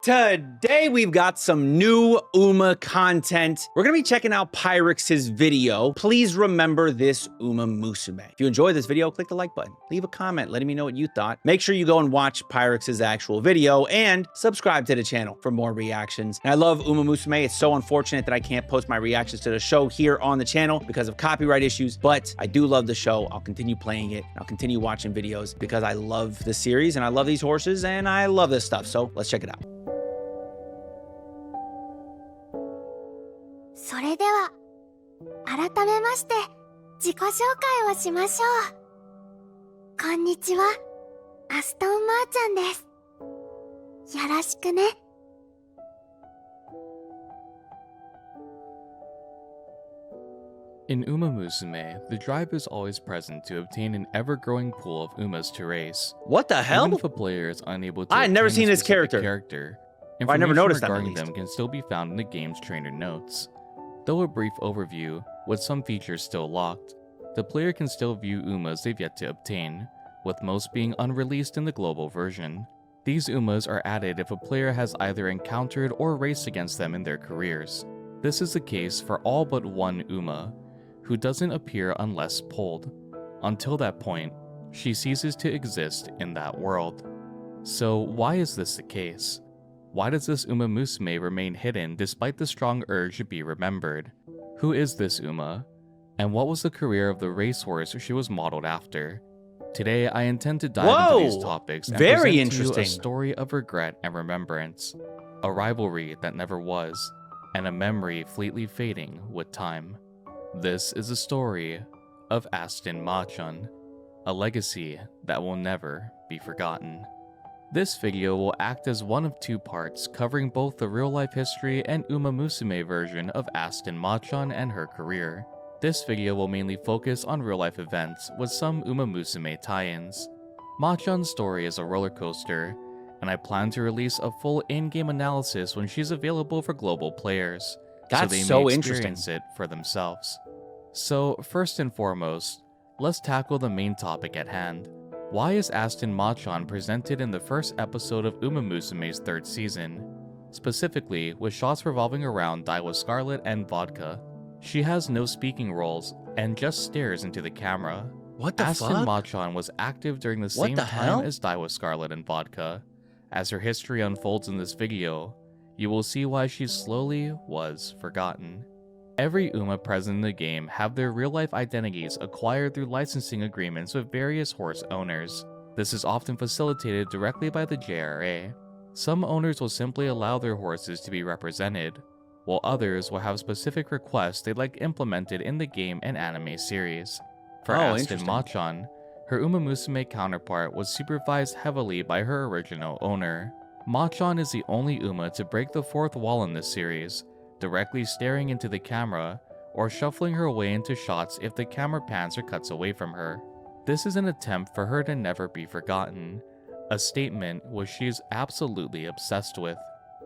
Today we've got some new Uma content. We're gonna be checking out Pyrex' video. Please remember this Umamusume. If you enjoyed this video, click the like button. Leave a comment letting me know what you thought. Make sure you go and watch Pyrex' actual video and subscribe to the channel for more reactions. And I love Umamusume. It's so unfortunate that I can't post my reactions to the show here on the channel because of copyright issues, but I do love the show. I'll continue playing it. I'll continue watching videos because I love the series and I love these horses and I love this stuff. So let's check it out. それでは改めまして自己紹介をしましょう。こんにちは、アストン・マーちゃんです。よろしくね。In Umamusume, the drive is always present to obtain an ever-growing pool of Umas to race. What the hell? Even if a player is unable to I had never obtain seen a this specific character. I information never noticed that, at regarding least. them can still be found in the game's trainer notes. Though a brief overview, with some features still locked, the player can still view Umas they've yet to obtain, with most being unreleased in the global version. These Umas are added if a player has either encountered or raced against them in their careers. This is the case for all but one Uma, who doesn't appear unless pulled. Until that point, she ceases to exist in that world. So why is this the case? Why does this Umamusume remain hidden despite the strong urge to be remembered? Who is this Uma? And what was the career of the racehorse she was modeled after? Today, I intend to dive into these topics and present to you a story of regret and remembrance, a rivalry that never was, and a memory fleetly fading with time. This is the story of Aston Machan, a legacy that will never be forgotten. This video will act as one of two parts covering both the real-life history and Umamusume version of Aston Machan and her career. This video will mainly focus on real-life events with some Umamusume tie-ins. Machan's story is a roller coaster, and I plan to release a full in-game analysis when she's available for global players, so they may experience it for themselves. So first and foremost, let's tackle the main topic at hand. Why is Aston Machan presented in the first episode of Umamusume's third season? Specifically, with shots revolving around Daiwa Scarlet and Vodka. She has no speaking roles and just stares into the camera. What the Aston fuck? Machan was active during the same time as Daiwa Scarlet and Vodka. As her history unfolds in this video, you will see why she slowly was forgotten. Every Uma present in the game have their real-life identities acquired through licensing agreements with various horse owners. This is often facilitated directly by the JRA. Some owners will simply allow their horses to be represented, while others will have specific requests they'd like implemented in the game and anime series. For Aston Machan, her Umamusume counterpart was supervised heavily by her original owner. Machan is the only Uma to break the fourth wall in this series, directly staring into the camera, or shuffling her way into shots if the camera pans or cuts away from her. This is an attempt for her to never be forgotten, a statement which she is absolutely obsessed with.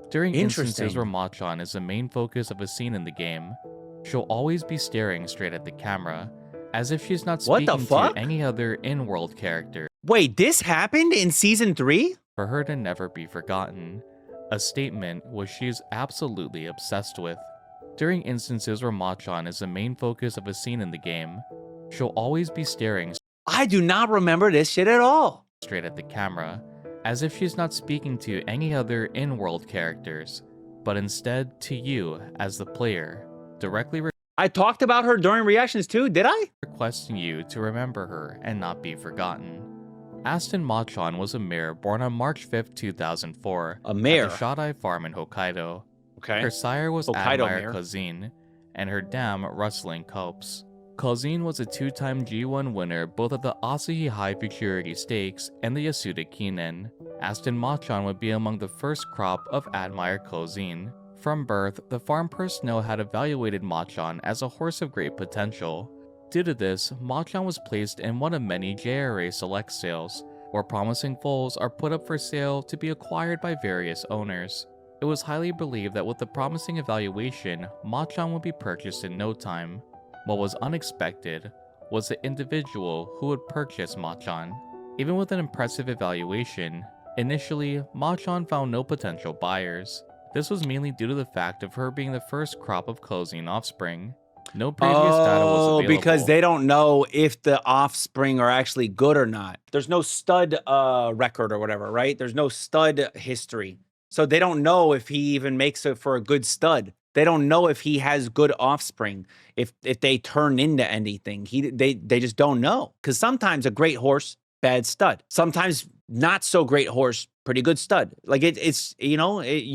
During instances where Machan is the main focus of a scene in the game, she'll always be staring straight at the camera, as if she's not speaking to any other in-world character. Wait, this happened in Season 3? For her to never be forgotten, a statement which she is absolutely obsessed with. During instances where Machan is the main focus of a scene in the game, she'll always be staring I do not remember this shit at all. Straight at the camera, as if she's not speaking to any other in-world characters, but instead to you as the player, directly I talked about her during reactions too, did I? Requesting you to remember her and not be forgotten. Aston Machan was a mare born on March 5th, 2004 a mare? At the Shadai farm in Hokkaido. Okay. Her sire was Admire Kozin, and her dam Rustling Copes. Kozin was a two-time G1 winner both at the Asahi High Futurity Stakes and the Yasuda Kinen. Aston Machan would be among the first crop of Admire Kozin. From birth, the farm personnel had evaluated Machan as a horse of great potential. Due to this, Machan was placed in one of many JRA select sales, where promising foals are put up for sale to be acquired by various owners. It was highly believed that with the promising evaluation, Machan would be purchased in no time. What was unexpected was the individual who would purchase Machan. Even with an impressive evaluation, Initially, Machan found no potential buyers. This was mainly due to the fact of her being the first crop of closing offspring. No previous data was available. Because they don't know if the offspring are actually good or not. There's no stud record or whatever, right? There's no stud history. So they don't know if he even makes it for a good stud. They don't know if he has good offspring, if they turn into anything. They just don't know. Because sometimes a great horse, bad stud. Sometimes not so great horse, pretty good stud. Like it's you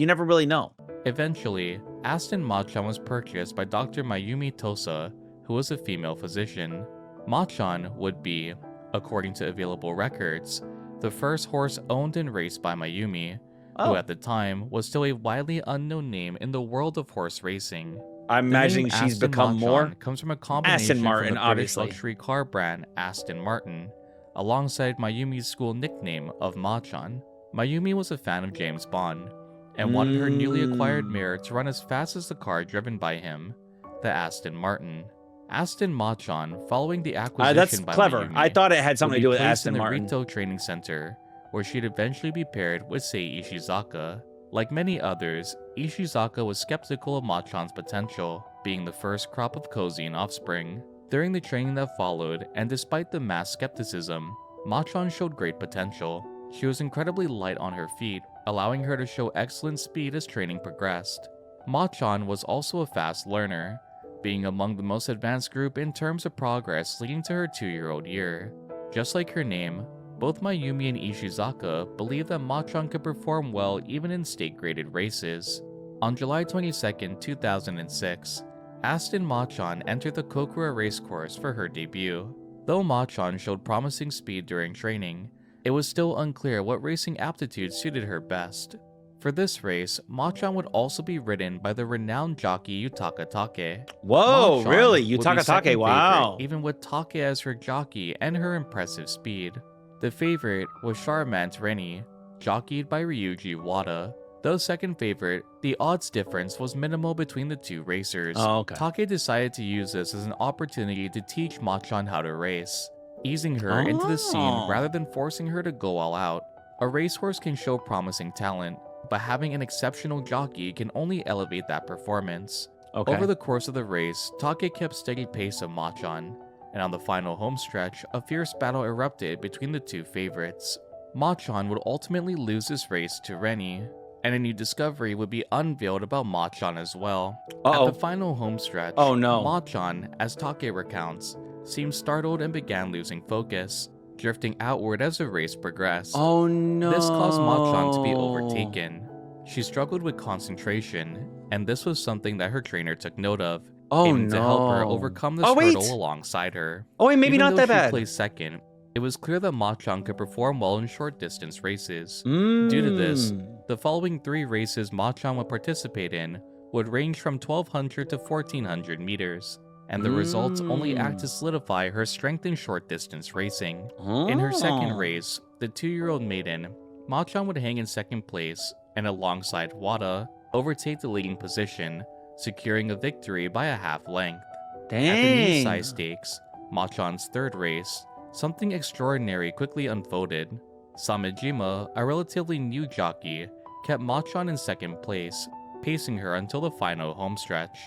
never really know. Eventually, Aston Machan was purchased by Dr. Mayumi Tosa, who was a female physician. Machan would be, according to available records, the first horse owned and raced by Mayumi, who at the time was still a widely unknown name in the world of horse racing. I'm imagining she's Aston become Martin more. comes from a combination Aston Martin, from the British obviously. luxury car brand Aston Martin, alongside Mayumi's school nickname of Machan. Mayumi was a fan of James Bond, and wanted her newly acquired mare to run as fast as the car driven by him, the Aston Martin. Aston Machan, following the acquisition That's by clever. Mayumi, I thought it had something to do with placed Aston in the Martin. Rito Training Center, where she'd eventually be paired with Sei Ishizaka. Like many others, Ishizaka was skeptical of Machan's potential, being the first crop of Kozin offspring. During the training that followed, and despite the mass skepticism, Machan showed great potential. She was incredibly light on her feet, allowing her to show excellent speed as training progressed. Machan was also a fast learner, being among the most advanced group in terms of progress leading to her 2-year-old year. Just like her name, both Mayumi and Ishizaka believed that Machan could perform well even in state-graded races. On July 22, 2006, Aston Machan entered the Kokura racecourse for her debut. Though Machan showed promising speed during training, it was still unclear what racing aptitude suited her best. For this race, Machan would also be ridden by the renowned jockey Yutaka Take. Whoa, Machan really? would be Yutaka second Take, wow. favorite, even with Take as her jockey and her impressive speed. The favorite was Charmant Rennie, jockeyed by Ryuji Wada. Though second favorite, the odds difference was minimal between the two racers. Oh, okay. Take decided to use this as an opportunity to teach Machan how to race, easing her into the scene rather than forcing her to go all out. A racehorse can show promising talent, but having an exceptional jockey can only elevate that performance. Okay. Over the course of the race, Take kept steady pace of Machan, and on the final homestretch, a fierce battle erupted between the two favorites. Machan would ultimately lose this race to Rennie, and a new discovery would be unveiled about Machan as well. At the final homestretch, Machan, as Take recounts, seemed startled and began losing focus, drifting outward as the race progressed. Oh no. This caused Machan to be overtaken. She struggled with concentration, and this was something that her trainer took note of, aiming to help her overcome this hurdle alongside her. Oh wait, maybe Even not though that she bad. placed second, it was clear that Machan could perform well in short distance races. Due to this, the following 3 races Machan would participate in would range from 1200 to 1400 meters, and the results only act to solidify her strength in short distance racing. In her second race, the 2-year-old maiden, Machan would hang in second place and alongside Wada, overtake the leading position, securing a victory by a half length. Dang. At the new size stakes, Machan's third race, something extraordinary quickly unfolded. Samejima, a relatively new jockey, kept Machan in second place, pacing her until the final homestretch.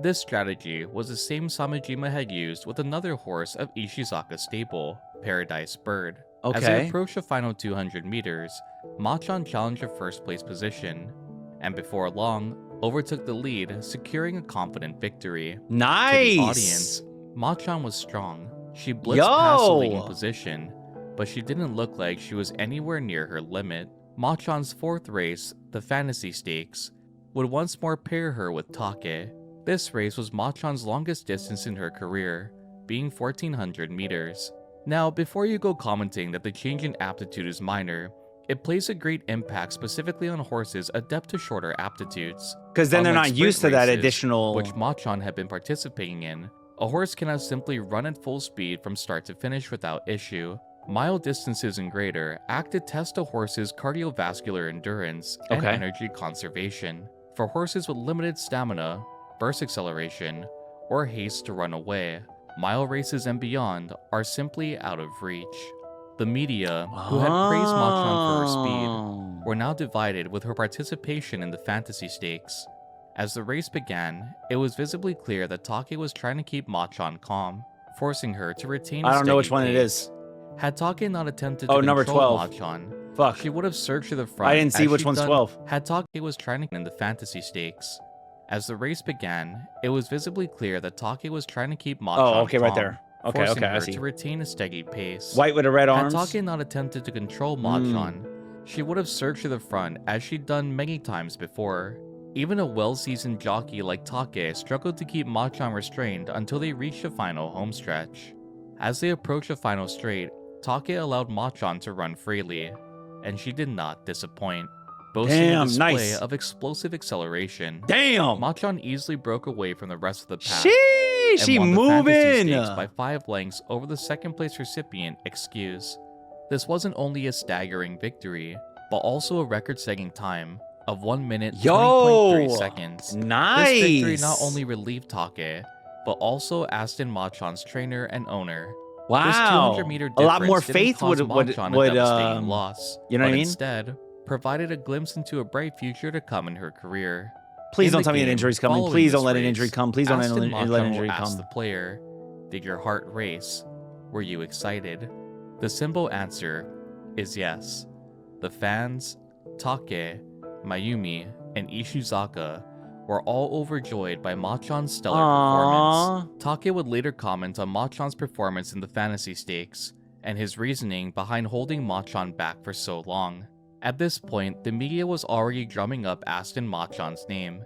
This strategy was the same Samejima had used with another horse of Ishizaka's stable, Paradise Bird. As they approached the final 200 meters, Machan challenged a first place position, and before long, overtook the lead, securing a confident victory. Nice! To the audience, Machan was strong. She blitzed past the leading position, but she didn't look like she was anywhere near her limit. Machan's fourth race, the Fantasy Stakes, would once more pair her with Take. This race was Machan's longest distance in her career, being 1400 meters. Now, before you go commenting that the change in aptitude is minor, it plays a great impact specifically on horses adept to shorter aptitudes. Because then they're Unlike not used to sprint that races, additional... which Machan had been participating in, a horse cannot simply run at full speed from start to finish without issue. Mile distances and greater act to test a horse's cardiovascular endurance and energy conservation. For horses with limited stamina, burst acceleration, or haste to run away, mile races and beyond are simply out of reach. The media, who had praised Machan for her speed, Oh. were now divided with her participation in the fantasy stakes. As the race began, it was visibly clear that Take was trying to keep Machan calm, forcing her to retain a I don't know which steady one it pace. is. Had Take not attempted Oh, to number control 12. Machan, Fuck. she would have surged to the front. I didn't see as which she'd one's done 12. Had Take was trying to in the fantasy stakes. As the race began, it was visibly clear that Take was trying to keep Machan Oh, okay, right calm, there. Okay, forcing okay, I her see. to retain a steady pace. White with the red Had arms. Take not attempted to control Machan, she would have surged to the front as she'd done many times before. Even a well-seasoned jockey like Take struggled to keep Machan restrained until they reached the final homestretch. As they approached the final straight, Take allowed Machan to run freely, and she did not disappoint, boasting a Damn, display nice. of explosive acceleration. Damn. Machan easily broke away from the rest of the pack She and won the fantasy moving. stakes by 5 lengths over the second place recipient, Excuse. This wasn't only a staggering victory, but also a record-setting time of 1 minute 20.3 seconds. Nice. This victory not only relieved Take, but also Aston Machan's trainer and owner. Wow. This 200-meter a lot difference more didn't faith cause would Machan a devastating loss, you know what but I mean? instead provided a glimpse into a bright future to come in her career. Please In don't the tell me an game injury's coming. following Please don't this let an race, injury come. Please don't Aston let an Machan injury will ask the come. player, "Did your heart race? Were you excited?" The simple answer is yes. The fans, Take, Mayumi, and Ishizaka were all overjoyed by Machan's stellar performance. Take would later comment on Machan's performance in the fantasy stakes and his reasoning behind holding Machan back for so long. At this point, the media was already drumming up Aston Machan's name.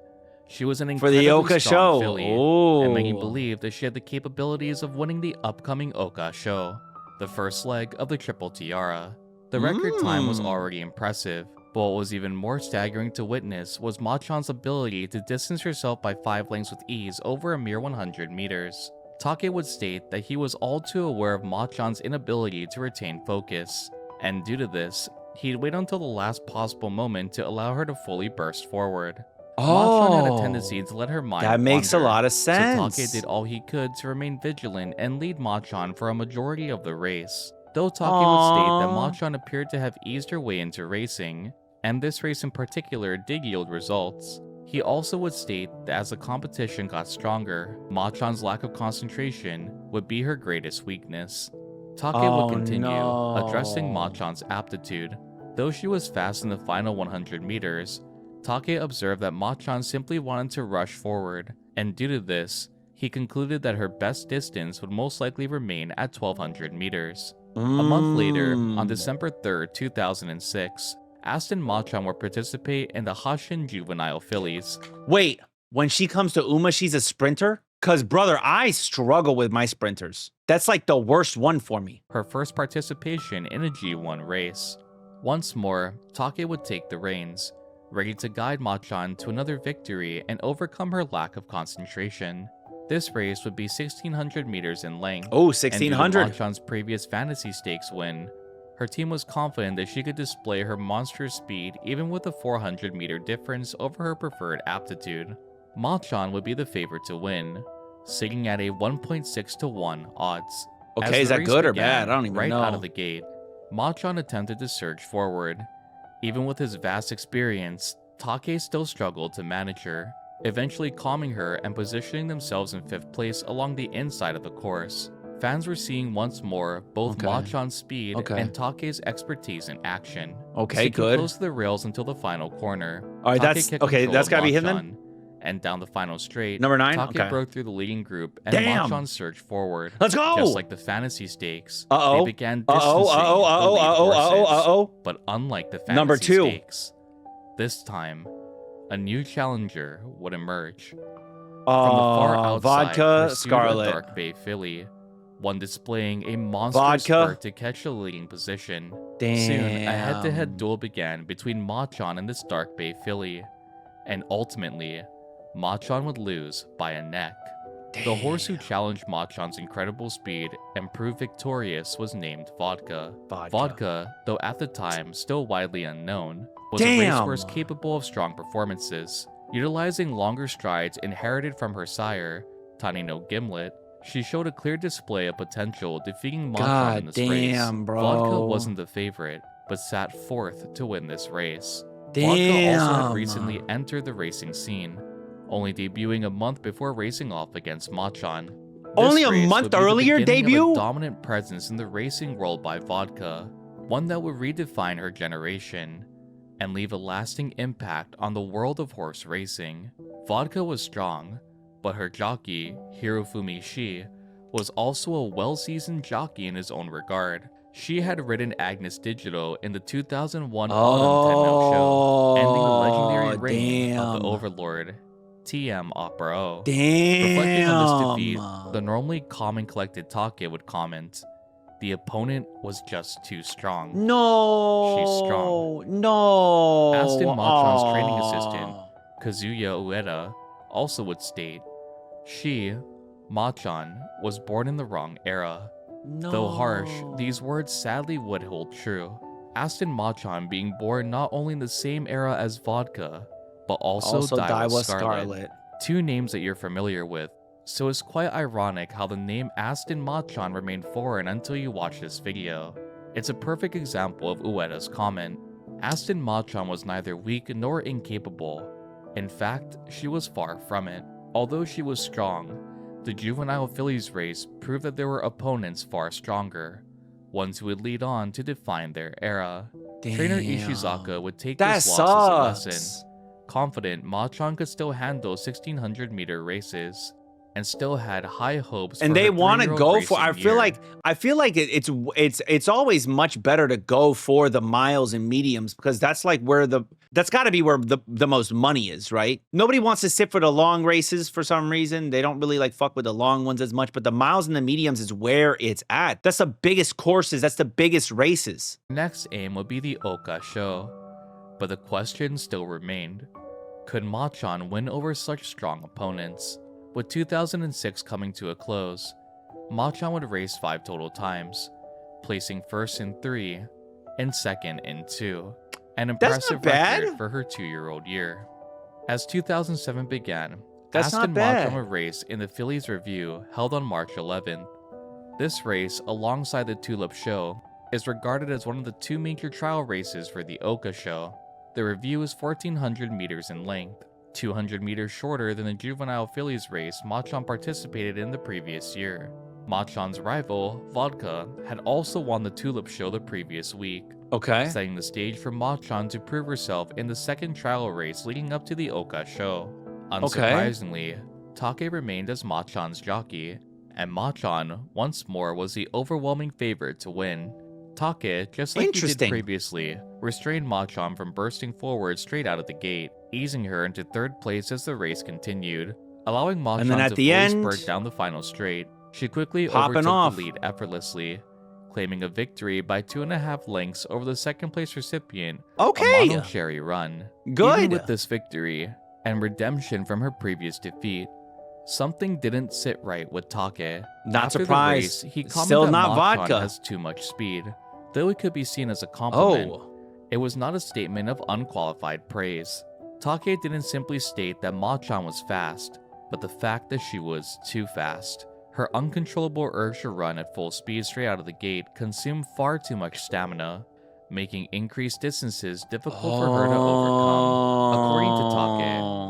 She was an For the incredibly Oka strong show. filly, Ooh. and many believed that she had the capabilities of winning the upcoming Oka show, the first leg of the Triple Tiara. The record time was already impressive, but what was even more staggering to witness was Machan's ability to distance herself by 5 lengths with ease over a mere 100 meters. Take would state that he was all too aware of Machan's inability to retain focus, and due to this, he'd wait until the last possible moment to allow her to fully burst forward. Machan had a tendency to let her mind that makes wander, a lot of sense. so Take did all he could to remain vigilant and lead Machan for a majority of the race. Though Take would state that Machan appeared to have eased her way into racing, and this race in particular did yield results, he also would state that as the competition got stronger, Machan's lack of concentration would be her greatest weakness. Take would continue, addressing Machan's aptitude. Though she was fast in the final 100 meters, Take observed that Machan simply wanted to rush forward, and due to this, he concluded that her best distance would most likely remain at 1200 meters. A month later, on December 3rd, 2006, Aston Machan will participate in the Hashin Juvenile Fillies. Wait, when she comes to Uma, she's a sprinter? Cause brother, I struggle with my sprinters. That's like the worst one for me. Her first participation in a G1 race. Once more, Take would take the reins, ready to guide Machan to another victory and overcome her lack of concentration. This race would be 1600 meters in length. Oh, And due to 1600. Machan's previous fantasy stakes win, her team was confident that she could display her monstrous speed even with a 400 meter difference over her preferred aptitude. Machan would be the favorite to win, sitting at a 1.6 to 1 odds. As Okay, is the that race good or began, bad? I don't even right know. out of the gate, Machan attempted to surge forward. Even with his vast experience, Take still struggled to manage her, eventually calming her and positioning themselves in 5th place along the inside of the course. Fans were seeing once more both Machan's speed and Take's expertise in action. Okay, Sticking good. close to the rails until the final corner. All right, Take that's kept okay. control That's of gotta be him Machan, then. And down the final straight, Number 9. Take Okay. broke through the leading group and Damn. Machan surged forward. Let's go. Just like the fantasy stakes, Uh-oh. they began distancing the lead horses. But unlike the fantasy Number 2. stakes, this time, a new challenger would emerge. From the Oh, far outside, vodka, pursued Scarlet. a Dark Bay filly, one displaying a monstrous Vodka. spurt to catch the leading position. Damn. Soon, a head-to-head duel began between Machan and this Dark Bay filly, and ultimately, Machan would lose by a neck. The horse who challenged Machan's incredible speed and proved victorious was named Vodka. Vodka, though at the time still widely unknown, was a racehorse capable of strong performances, utilizing longer strides inherited from her sire, Tiny No Gimlet, She showed a clear display of potential, defeating Machon God in this race. damn, bro. Vodka wasn't the favorite, but sat fourth to win this race. Damn. Vodka also had recently entered the racing scene, only debuting a month before racing off against Machon. Only This a race month would be the earlier beginning of debut? a dominant presence in the racing world by Vodka, one that would redefine her generation and leave a lasting impact on the world of horse racing. Vodka was strong, but her jockey, Hirofumi Shi, was also a well-seasoned jockey in his own regard. She had ridden Agnes Digital in the 2001 Autumn Tenno show, ending the legendary reign of the Overlord, TM Opera O. Reflecting on this defeat, the normally calm and collected Take would comment, "The opponent was just too strong." No. She's strong. No. Aston Machon's training assistant, Kazuya Ueda, also would state, "She, Machon, was born in the wrong era." No. Though harsh, these words sadly would hold true. Aston Machon being born not only in the same era as Vodka, but also Daiwa Scarlet, two names that you're familiar with, so it's quite ironic how the name Aston Machon remained foreign until you watch this video. It's a perfect example of Ueda's comment. Aston Machon was neither weak nor incapable. In fact, she was far from it. Although she was strong, the juvenile fillies race proved that there were opponents far stronger, ones who would lead on to define their era. Damn. Trainer Ishizaka would take That this loss as a sucks. lesson, confident Machon could still handle 1600-meter races, and still had high hopes. And for they her want to 3-year-old go for. racing I feel like it's always much better to go for the miles and mediums, because that's like where that's got to be where the most money is, right? Nobody wants to sit for the long races for some reason. They don't really like fuck with the long ones as much, but the miles and the mediums is where it's at. That's the biggest courses. That's the biggest races. Next aim would be the Oka show, but the question still remained: could Machon win over such strong opponents? With 2006 coming to a close, Machon would race 5 total times, placing first in 3 and second in 2, an impressive record for her 2-year-old year. As 2007 began, Aston Machon would race in the Fillies Review held on March 11th. This race, alongside the Tulip Show, is regarded as one of the 2 major trial races for the Oka show. The Review is 1400 meters in length, 200 meters shorter than the juvenile fillies race Machon participated in the previous year. Machon's rival, Vodka, had also won the Tulip Show the previous week, setting the stage for Machon to prove herself in the second trial race leading up to the Oka show. Unsurprisingly, Take remained as Machon's jockey, and Machon once more was the overwhelming favorite to win. Take, just like he did previously, restrained Machon from bursting forward straight out of the gate, easing her into 3rd place as the race continued, allowing Machon to fully spurt down the final straight. She quickly overtook the lead effortlessly, claiming a victory by 2.5 lengths over the 2nd place recipient, Amano Cherry Run. Even with this victory, and redemption from her previous defeat, something didn't sit right with Take. Not After surprised. The race, he commented Still that not Machon vodka. has too much speed. Though it could be seen as a compliment, it was not a statement of unqualified praise. Take didn't simply state that Machon was fast, but the fact that she was too fast. Her uncontrollable urge to run at full speed straight out of the gate consumed far too much stamina, making increased distances difficult for her to overcome. According to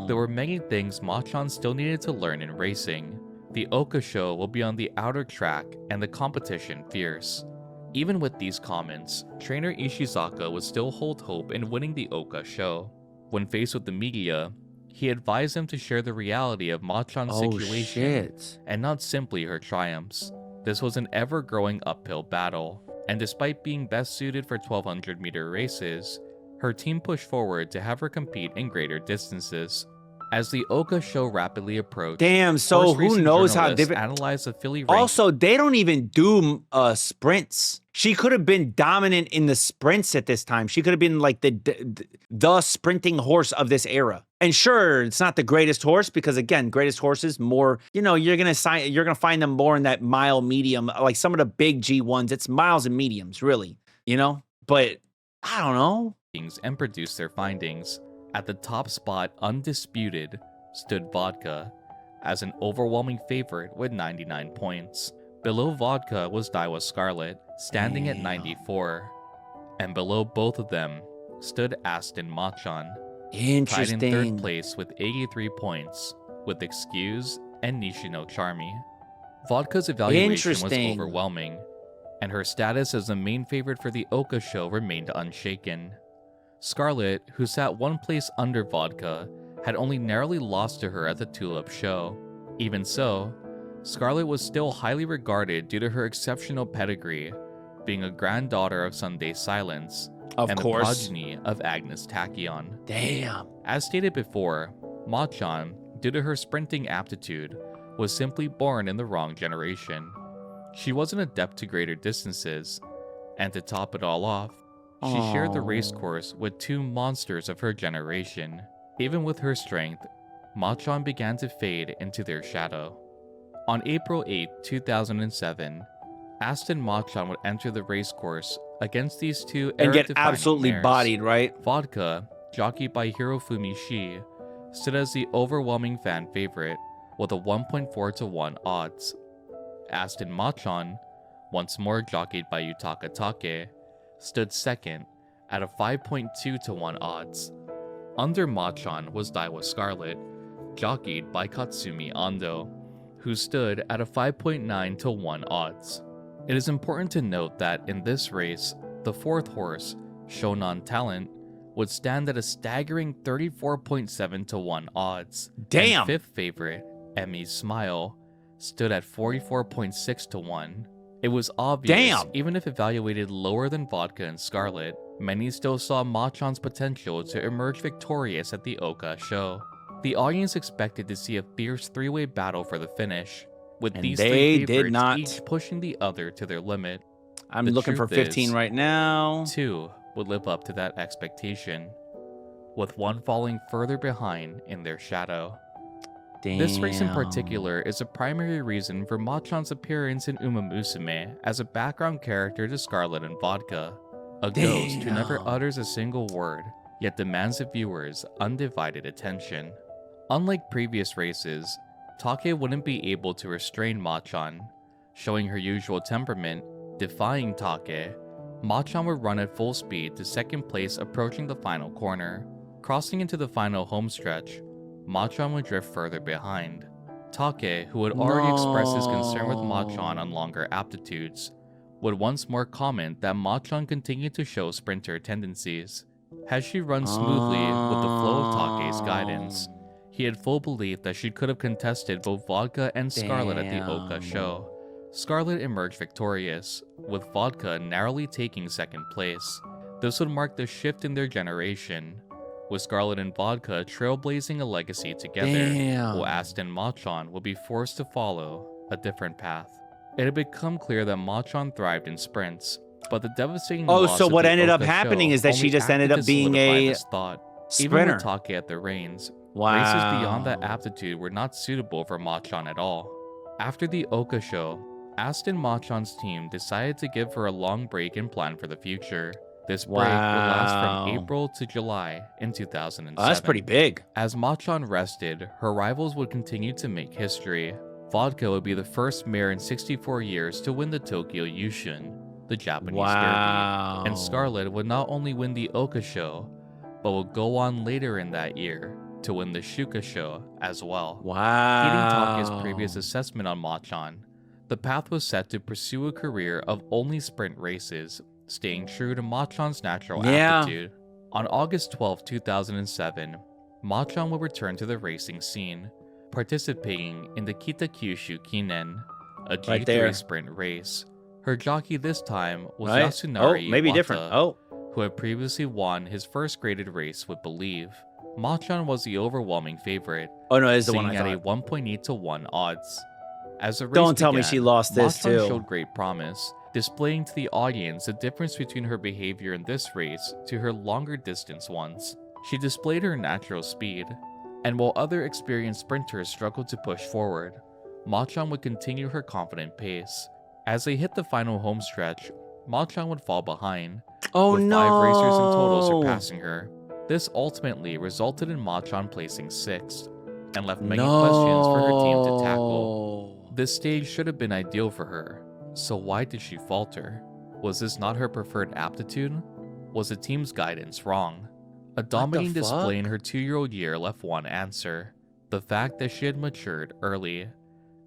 Take, there were many things Machon still needed to learn in racing. The Oka show will be on the outer track and the competition fierce. Even with these comments, trainer Ishizaka would still hold hope in winning the Oka show. When faced with the media, he advised them to share the reality of Machon's situation and not simply her triumphs. This was an ever-growing uphill battle, and despite being best suited for 1200-meter races, her team pushed forward to have her compete in greater distances. As the Oka show rapidly approached, so who knows how different. Analyzed the filly race. Also, they don't even do sprints. She could have been dominant in the sprints at this time. She could have been like the sprinting horse of this era. And sure, it's not the greatest horse because again, greatest horses more. You know, you're gonna find them more in that mile medium. Like some of the big G1s, it's miles and mediums, really. You know, but I don't know. And produce their findings. At the top spot, undisputed, stood Vodka. as an overwhelming favorite with 99 points. Below Vodka was Daiwa Scarlet, standing at 94. And below both of them stood Aston Machan, tied in third place with 83 points, with Excuse and Nishino Charmy. Vodka's evaluation was overwhelming, and her status as the main favorite for the Oka show remained unshaken. Scarlet, who sat one place under Vodka, had only narrowly lost to her at the Tulip show. Even so, Scarlet was still highly regarded due to her exceptional pedigree, being a granddaughter of Sunday Silence, the progeny of Agnes Tachyon. Damn. As stated before, Machan, due to her sprinting aptitude, was simply born in the wrong generation. She was an adept to greater distances, and to top it all off, she shared the racecourse with two monsters of her generation. Even with her strength, Machan began to fade into their shadow. On April 8, 2007, Aston Machan would enter the racecourse against these two and get era-defining absolutely mares. bodied, right? Vodka, jockeyed by Hirofumi Shi, stood as the overwhelming fan favorite with a 1.4 to 1 odds. Aston Machan, once more jockeyed by Yutaka Take, stood second at a 5.2 to 1 odds. Under Machan was Daiwa Scarlet, jockeyed by Katsumi Ando, who stood at a 5.9 to 1 odds. It is important to note that in this race, the fourth horse, Shonan Talent, would stand at a staggering 34.7 to 1 odds. Damn! And fifth favorite, Emmy's Smile, stood at 44.6 to 1. It was obvious, even if evaluated lower than Vodka and Scarlet, many still saw Machan's potential to emerge victorious at the Oka show. The audience expected to see a fierce three-way battle for the finish, with these three favorites each pushing the other to their limit. I'm looking for 15 right now. Two would live up to that expectation, with one falling further behind in their shadow. Damn. This race in particular is a primary reason for Machan's appearance in Umamusume as a background character to Scarlet and Vodka, a ghost who never utters a single word, yet demands the viewers' undivided attention. Unlike previous races, Take wouldn't be able to restrain Machan. Showing her usual temperament, defying Take, Machan would run at full speed to second place approaching the final corner. Crossing into the final homestretch, Machan would drift further behind. Take, who had already expressed his concern with Machan on longer aptitudes, would once more comment that Machan continued to show sprinter tendencies. Had she run smoothly with the flow of Take's guidance, he had full belief that she could have contested both Vodka and Scarlet at the Oka show. Scarlet emerged victorious, with Vodka narrowly taking second place. This would mark the shift in their generation, with Scarlet and Vodka trailblazing a legacy together, while Aston Machan would be forced to follow a different path. It had become clear that Machan thrived in sprints, but the devastating loss so of what the ended up Oka happening show is that she only just ended acted up to being solidify a this thought. sprinter. Even with Take at the reins, races beyond that aptitude were not suitable for Machan at all. After the Oka show, Aston Machan's team decided to give her a long break and plan for the future. This break would last from April to July in 2007. That's pretty big. As Machan rested, her rivals would continue to make history. Vodka would be the first mare in 64 years to win the Tokyo Yushun, the Japanese Derby, and Scarlet would not only win the Oka show, but would go on later in that year to win the Shuka show as well. Heeding Take's previous assessment on Machan, the path was set to pursue a career of only sprint races, staying true to Machan's natural aptitude. On August 12, 2007, Machan will return to the racing scene, participating in the Kitakyushu Kinen, a G3 sprint race. Her jockey this time was Yasunari Iwata, who had previously won his first graded race with Believe. Machan was the overwhelming favorite, is the one I at a thought. 1.8 to 1 odds. As the race Don't tell me began, she lost this Machan too. showed great promise, displaying to the audience the difference between her behavior in this race to her longer distance ones. She displayed her natural speed, and while other experienced sprinters struggled to push forward, Machan would continue her confident pace. As they hit the final home stretch, Machan would fall behind, with 5 racers in total surpassing her. This ultimately resulted in Machan placing 6th. and left many questions for her team to No. tackle. This stage should have been ideal for her, so why did she falter? Was this not her preferred aptitude? Was the team's guidance wrong? A dominating display in her 2-year-old year left one answer: the fact that she had matured early,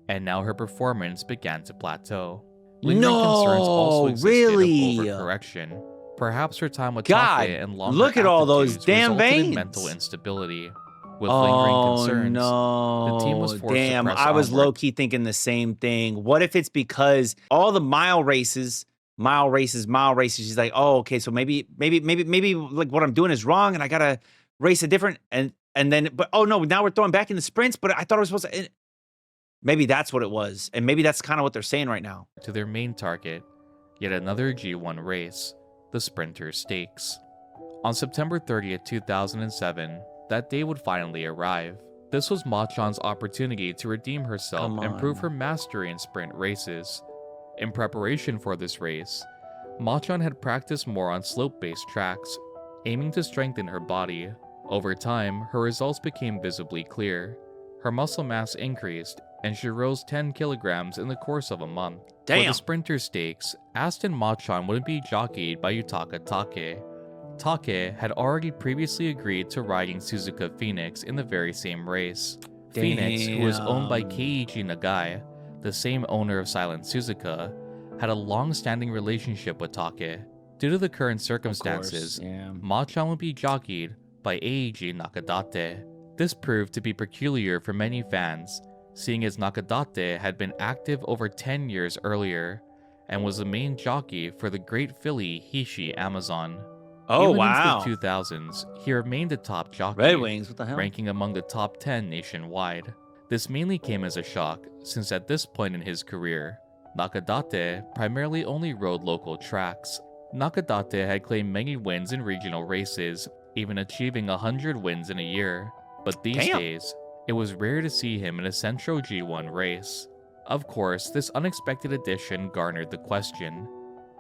and now her performance began to plateau. Lingering concerns also existed really? of overcorrection. Perhaps her time with God, Take and longer look at all those aptitudes damn resulted in veins. mental instability. With lingering concerns, no. the team was forced Damn, to press I was onward. low-key thinking the same thing. What if it's because all the mile races, she's like, oh, okay, so maybe like what I'm doing is wrong and I gotta race a different, and then, but oh no, now we're throwing back in the sprints, but I thought I was supposed to, maybe that's what it was. And maybe that's kind of what they're saying right now. To their main target, yet another G1 race, the Sprinter Stakes. On September 30th, 2007, that day would finally arrive. This was Ma-chan's opportunity to redeem herself and prove her mastery in sprint races. In preparation for this race, Ma-chan had practiced more on slope-based tracks, aiming to strengthen her body. Over time, her results became visibly clear. Her muscle mass increased, and she rose 10 kilograms in the course of a month. For the Sprinter Stakes, Aston Ma-chan wouldn't be jockeyed by Yutaka Take. Take had already previously agreed to riding Suzuka Phoenix in the very same race. Phoenix, who was owned by Keiichi Nagai, the same owner of Silent Suzuka, had a long-standing relationship with Take. Due to the current circumstances, Ma-chan would be jockeyed by Eiji Nakadate. This proved to be peculiar for many fans, seeing as Nakadate had been active over 10 years earlier, and was the main jockey for the Great Filly Hishi Amazon. Oh, Even wow. into the 2000s, he remained a top jockey, Red Wings, what the hell? ranking among the top 10 nationwide. This mainly came as a shock, since at this point in his career, Nakadate primarily only rode local tracks. Nakadate had claimed many wins in regional races, even achieving 100 wins in a year. But these days, it was rare to see him in a Central G1 race. Of course, this unexpected addition garnered the question,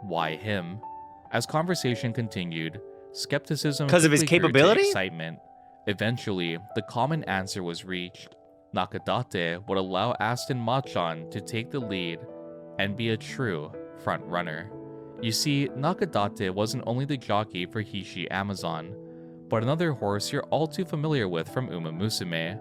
why him? As conversation continued, skepticism because of his quickly grew to capability? excitement. Eventually, the common answer was reached. Nakadate would allow Aston Ma-chan to take the lead and be a true front runner. You see, Nakadate wasn't only the jockey for Hishi Amazon, but another horse you're all too familiar with from Umamusume,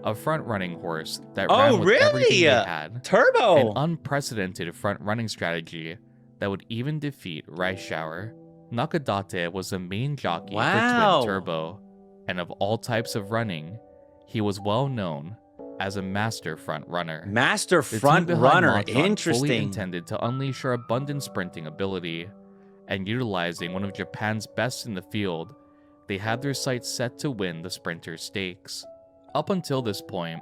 a front-running horse that ran with everything they had. Turbo! An unprecedented front-running strategy that would even defeat Rice Shower. Nakadate was the main jockey for Twin Turbo, and of all types of running, he was well known as a master front runner. Master front runner, interesting. Fully intended to unleash her abundant sprinting ability, and utilizing one of Japan's best in the field, they had their sights set to win the Sprinter Stakes. Up until this point,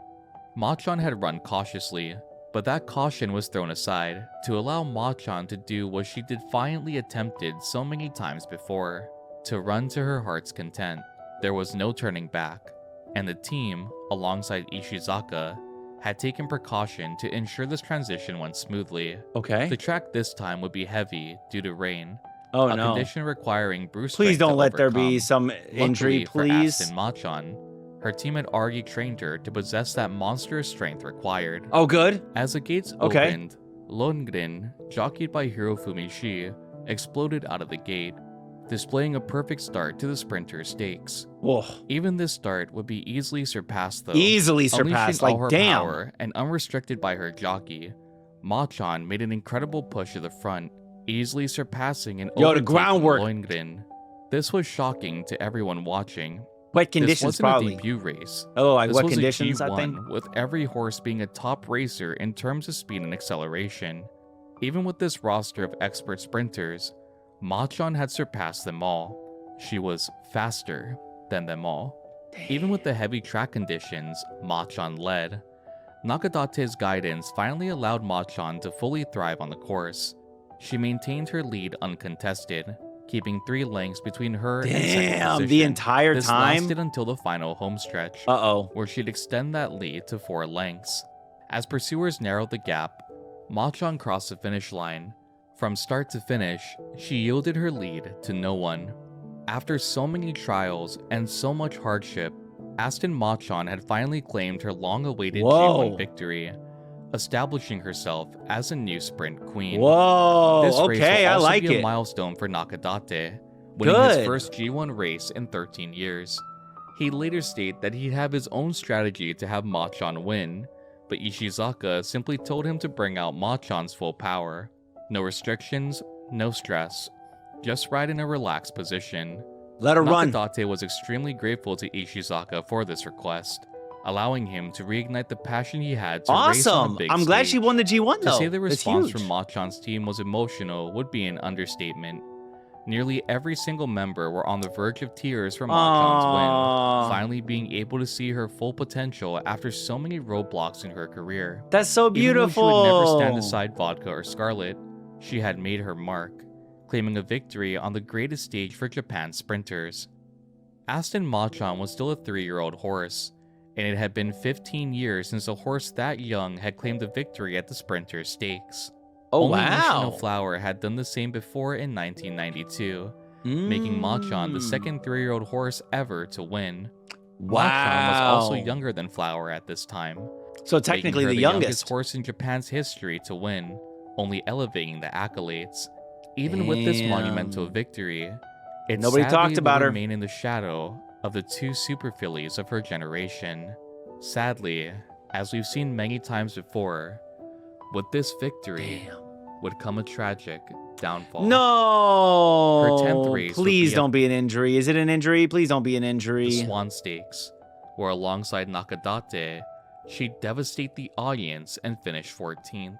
Ma-chan had run cautiously, but that caution was thrown aside to allow Ma-chan to do what she defiantly attempted so many times before, to run to her heart's content. There was no turning back, and the team, alongside Ishizaka, had taken precaution to ensure this transition went smoothly. Okay. The track this time would be heavy due to rain, Oh a no. condition requiring Bruce Please strength don't to let there be overcome. some injury, Luckily for please. Aston Ma-chan, her team had already trained her to possess that monstrous strength required. Oh, good. As the gates opened, Longren, jockeyed by Hirofumi Shi, exploded out of the gate, displaying a perfect start to the Sprinter Stakes. Whoa. Even this start would be easily surpassed though. Easily surpassed, Unleashing all like her damn. power and unrestricted by her jockey, Ma-chan made an incredible push to the front, easily surpassing and Yo, the overtaking groundwork. Longren. This was shocking to everyone watching. Wet This conditions, wasn't probably. a debut race. Oh, like This wet was conditions, a I G1, think. with every horse being a top racer in terms of speed and acceleration. Even with this roster of expert sprinters, Ma-chan had surpassed them all. She was faster than them all. Even with the heavy track conditions, Ma-chan led. Nakadate's guidance finally allowed Ma-chan to fully thrive on the course. She maintained her lead uncontested, keeping 3 lengths between her and second Damn, position. the entire This time? lasted until the final homestretch, Uh-oh. where she'd extend that lead to 4 lengths. As pursuers narrowed the gap, Ma-chan crossed the finish line. From start to finish, she yielded her lead to no one. After so many trials and so much hardship, Aston Machon had finally claimed her long-awaited Whoa. G1 victory, establishing herself as a new sprint queen. Whoa, This race okay, will I also like be a it. milestone for Nakadate, winning Good. his first G1 race in 13 years. He later stated that he'd have his own strategy to have Machon win, but Ishizaka simply told him to bring out Machon's full power. No restrictions, no stress, just ride in a relaxed position. Let her run. Nakadate was extremely grateful to Ishizaka for this request, allowing him to reignite the passion he had to race on a Awesome. big I'm glad she stage. won the G1 though. To say the That's response huge. from Machon's team was emotional would be an understatement. Nearly every single member were on the verge of tears for Machon's Aww. win, finally being able to see her full potential after so many roadblocks in her career. That's so beautiful. Even though she would never stand aside Vodka or Scarlet, she had made her mark, claiming a victory on the greatest stage for Japan's sprinters. Aston Machon was still a 3-year-old horse, and it had been 15 years since a horse that young had claimed a victory at the Sprinter Stakes. Oh, Only wow. Nishino Flower had done the same before in 1992, making Machon the second 3-year-old horse ever to win. Wow. Machon was also younger than Flower at this time, So technically making her the the youngest. horse in Japan's history to win, only elevating the accolades. Even with this monumental Damn. victory, it Nobody sadly talked about will her. remain in the shadow of the two super fillies of her generation. Sadly, as we've seen many times before, with this victory would come a tragic downfall. No. Her 10th race would Please be don't be an injury. Is it an injury? Please don't be an injury. the Swan Stakes, where alongside Nakadate, she'd devastate the audience and finish 14th.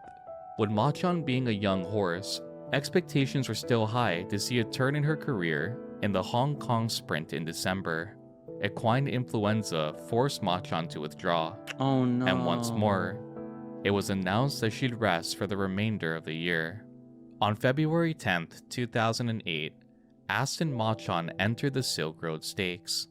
With Machon being a young horse, expectations were still high to see a turn in her career in the Hong Kong Sprint in December. Equine influenza forced Machon to withdraw, Oh no. and once more, it was announced that she'd rest for the remainder of the year. On February 10th, 2008, Aston Machon entered the Silk Road Stakes,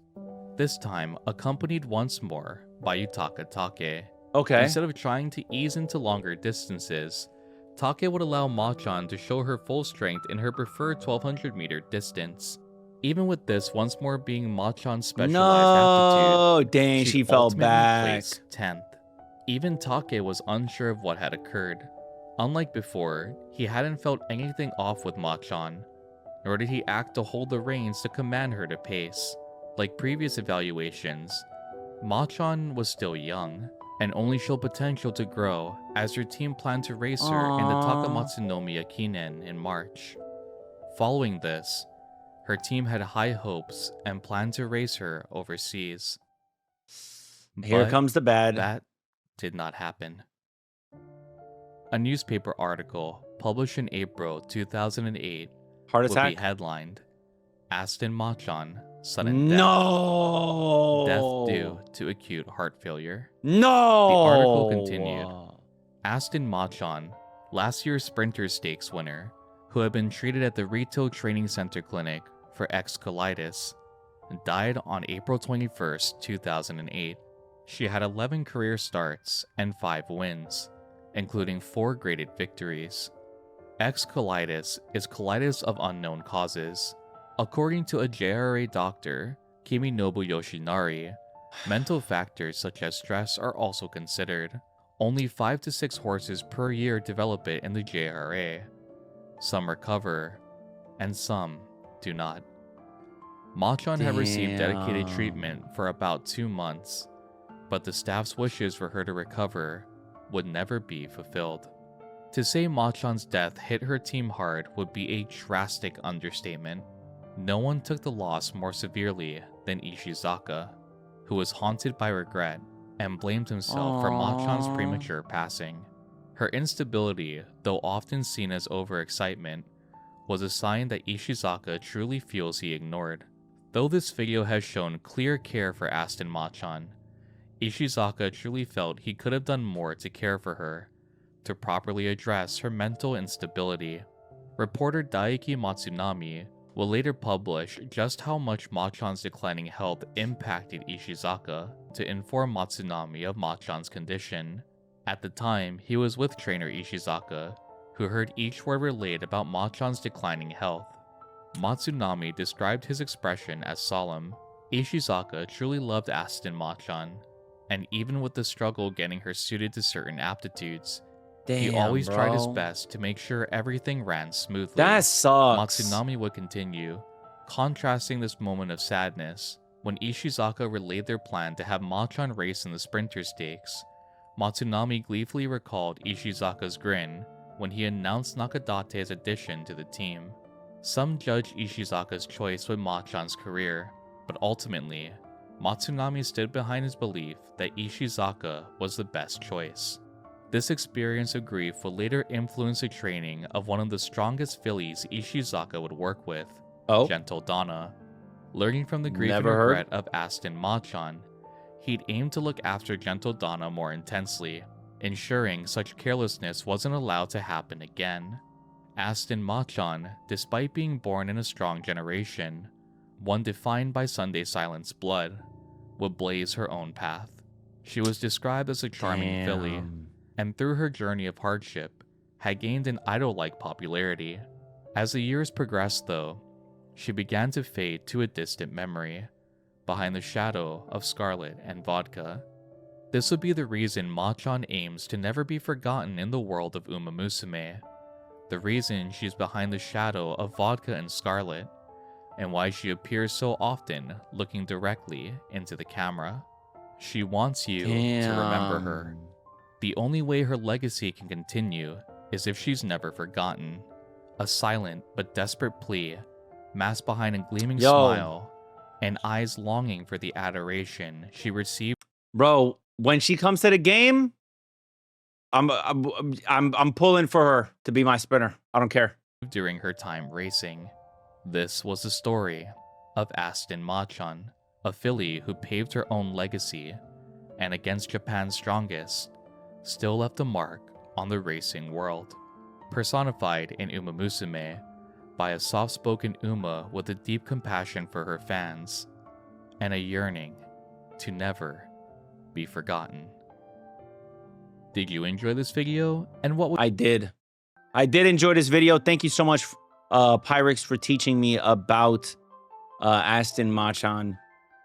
this time accompanied once more by Yutaka Take. Okay. Instead of trying to ease into longer distances, Take would allow Machon to show her full strength in her preferred 1200-meter distance. Even with this once more being Machon's specialized aptitude, No, dang, she'd she fell ultimately back. place 10th. Even Take was unsure of what had occurred. Unlike before, he hadn't felt anything off with Machon, nor did he act to hold the reins to command her to pace. Like previous evaluations, Machon was still young, and only showed potential to grow as her team planned to race her in the Aww. Takamatsunomiya Kinen in March. Following this, her team had high hopes and planned to race her overseas. Here But comes the bad. that did not happen. A newspaper article published in April 2008 Heart would attack. be headlined, Aston Machon, sudden No. death due to acute heart failure. No. The article continued. Aston Machon, last year's Sprinter Stakes winner, who had been treated at the Rito Training Center Clinic for colitis, died on April 21st, 2008. She had 11 career starts and 5 wins, including 4 graded victories. Colitis is colitis of unknown causes. According to a JRA doctor, Kiminobu Yoshinari, mental factors such as stress are also considered. Only 5 to 6 horses per year develop it in the JRA. Some recover, and some do not. Machon had received dedicated Damn. treatment for about 2 months, but the staff's wishes for her to recover would never be fulfilled. To say Machon's death hit her team hard would be a drastic understatement. No one took the loss more severely than Ishizaka, who was haunted by regret and blamed himself for Machon's Aww. premature passing. Her instability, though often seen as overexcitement, was a sign that Ishizaka truly feels he ignored. Though this video has shown clear care for Aston Machon, Ishizaka truly felt he could have done more to care for her, to properly address her mental instability. Reporter Daiki Matsunami will later publish just how much Machon's declining health impacted Ishizaka to inform Matsunami of Machon's condition. At the time, he was with trainer Ishizaka, who heard each word relayed about Machon's declining health. Matsunami described his expression as solemn, Ishizaka truly loved Aston Machan, and even with the struggle getting her suited to certain aptitudes, he always tried his best to make sure everything ran smoothly. That sucks. Matsunami would continue, contrasting this moment of sadness when Ishizaka relayed their plan to have Machan race in the sprinter stakes. Matsunami gleefully recalled Ishizaka's grin when he announced Nakadate's addition to the team. Some judged Ishizaka's choice with Machan's career, but ultimately, Matsunami stood behind his belief that Ishizaka was the best choice. This experience of grief would later influence the training of one of the strongest fillies Ishizaka would work with, Gentle Donna. Learning from the grief and regret of Aston Machan, he'd aimed to look after Gentle Donna more intensely, ensuring such carelessness wasn't allowed to happen again. Aston Machan, despite being born in a strong generation, one defined by Sunday Silence blood, would blaze her own path. She was described as a charming filly, and through her journey of hardship, had gained an idol-like popularity. As the years progressed though, she began to fade to a distant memory, behind the shadow of Scarlet and Vodka. This would be the reason Machan aims to never be forgotten in the world of Umamusume, the reason she's behind the shadow of Vodka and Scarlet, and why she appears so often looking directly into the camera. She wants you to remember her. The only way her legacy can continue is if she's never forgotten. A silent but desperate plea, masked behind a gleaming smile, and eyes longing for the adoration she received. Bro, when she comes to the game, I'm pulling for her to be my sprinter. I don't care. During her time racing. This was the story of Aston Machan, a filly who paved her own legacy, and against Japan's strongest, still left a mark on the racing world. Personified in Umamusume by a soft-spoken Uma with a deep compassion for her fans, and a yearning to never be forgotten. Did you enjoy this video? And what I did enjoy this video. Thank you so much, Pyrex, for teaching me about Aston Machan,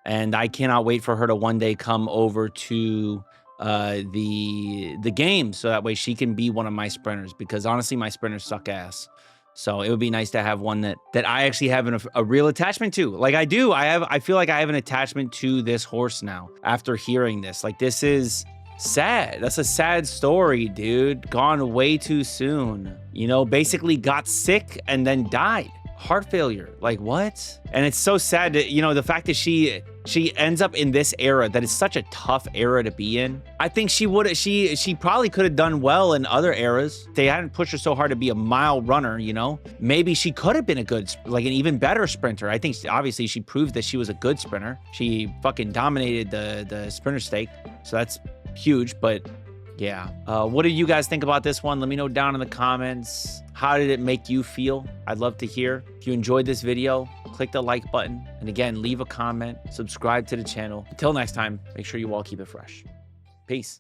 and I cannot wait for her to one day come over to the game, so that way she can be one of my sprinters, because honestly my sprinters suck ass. So it would be nice to have one that I actually have a real attachment to. Like I do. I feel like I have an attachment to this horse now after hearing this. Like, this is sad. That's a sad story, dude. Gone way too soon. You know, basically got sick and then died. Heart failure. Like, what? And it's so sad that, you know, the fact that she ends up in this era that is such a tough era to be in. I think she probably could have done well in other eras. They hadn't pushed her so hard to be a mile runner, you know? Maybe she could have been a good, like an even better sprinter. I think obviously she proved that she was a good sprinter. She fucking dominated the sprinter stake. So that's huge, but yeah. What do you guys think about this one? Let me know down in the comments. How did it make you feel? I'd love to hear. If you enjoyed this video, click the like button. And again, leave a comment, subscribe to the channel. Until next time, make sure you all keep it fresh. Peace.